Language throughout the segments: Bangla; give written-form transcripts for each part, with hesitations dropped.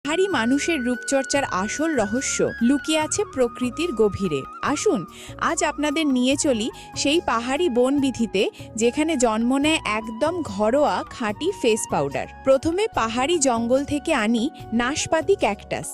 পাহাড়ি মানুষের রূপচর্চার আসল রহস্য লুকিয়ে আছে প্রকৃতির গভীরে। আসুন আজ আপনাদের নিয়ে চলি সেই পাহাড়ি বনবিথিতে যেখানে জন্ম নেয় একদম ঘরোয়া খাঁটি ফেস পাউডার। প্রথমে পাহাড়ি জঙ্গল থেকে আনি নাশপাতি ক্যাকটাস।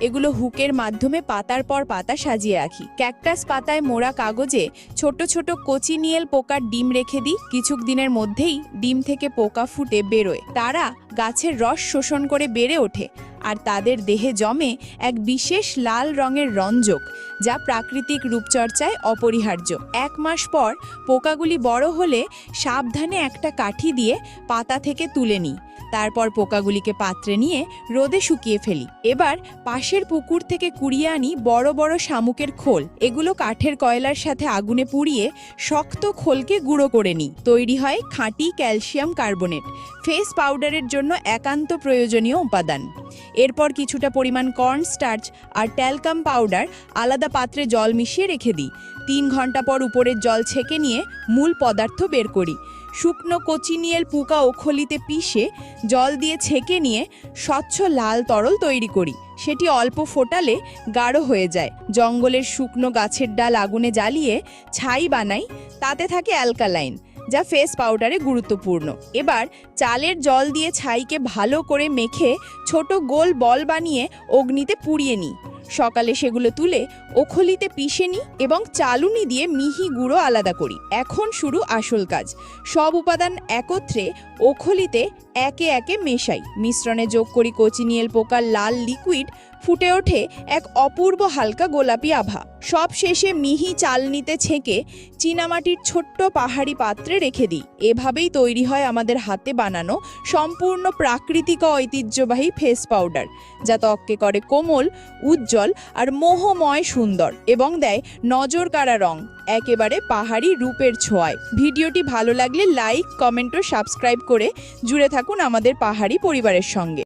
এগুলো হুকের মাধ্যমে পাতার পর পাতা সাজিয়ে রাখি। ক্যাকটাস পাতায় মোড়া কাগজে ছোট ছোট কোচিনিয়েল পোকার ডিম রেখে দিই। কিছুদিনের মধ্যেই ডিম থেকে পোকা ফুটে বেরোয়। তারা গাছের রস শোষণ করে বেড়ে ওঠে আর তাদের দেহে জমে এক বিশেষ লাল রঙের রঞ্জক, যা প্রাকৃতিক রূপচর্চায় অপরিহার্য। 1 মাস পর পোকাগুলি বড় হলে সাবধানে একটা কাঠি দিয়ে পাতা থেকে তুলে নিই। তারপর পোকাগুলিকে পাত্রে নিয়ে রোদে শুকিয়ে ফেলি। এবার পাশের পুকুর থেকে কুড়িয়ে আনি বড় বড় শামুকের খোল। এগুলো কাঠের কয়লার সাথে আগুনে পুড়িয়ে শক্ত খোলকে গুঁড়ো করে নিই। তৈরি হয় খাঁটি ক্যালসিয়াম কার্বনেট, ফেস পাউডারের জন্য একান্ত প্রয়োজনীয় উপাদান। এরপর কিছুটা পরিমাণ কর্ন স্টার্চ আর ট্যালকাম পাউডার আলাদা পাত্রে জল মিশিয়ে রেখে দিই। 3 ঘন্টা পর উপরের জল ছেঁকে নিয়ে মূল পদার্থ বের করি। শুকনো কোচিনিয়েল পোকা ও খলিতে পিষে জল দিয়ে ছেঁকে নিয়ে স্বচ্ছ লাল তরল তৈরি করি। সেটি অল্প ফোটালে গাঢ় হয়ে যায়। জঙ্গলের শুকনো গাছের ডাল আগুনে জ্বালিয়ে ছাই বানাই, তাতে থাকে অ্যালকালাইন, যা ফেস পাউডারে গুরুত্বপূর্ণ। এবার চালের জল দিয়ে ছাইকে ভালো করে মেখে ছোট গোল বল বানিয়ে অগ্নিতে পুড়িয়ে নিই। সকালে সেগুলো তুলে ওখলিতে পিষে নিই এবং চালুনি দিয়ে মিহি গুঁড়ো আলাদা করি। এখন শুরু আসল কাজ। সব উপাদান একত্রে ওখলিতে একে একে মেশাই। মিশ্রণে যোগ করি কোচিনিয়েল পোকার লাল লিকুইড। ফুটে ওঠে এক অপূর্ব হালকা গোলাপি আভা। সব শেষে মিহি চালনিতে ছেঁকে চীনামাটির ছোট্ট পাহাড়ি পাত্রে রেখে দিই। এভাবেই তৈরি হয় আমাদের হাতে বানানো সম্পূর্ণ প্রাকৃতিক ও ঐতিহ্যবাহী ফেস পাউডার, যা ত্বককে করে কোমল, উজ্জ্বল আর মোহময় সুন্দর এবং দেয় নজর কাড়া রং, একেবারে পাহাড়ি রূপের ছোঁয়ায়। ভিডিওটি ভালো লাগলে লাইক, কমেন্ট ও সাবস্ক্রাইব করে জুড়ে থাকুন আমাদের পাহাড়ি পরিবারের সঙ্গে।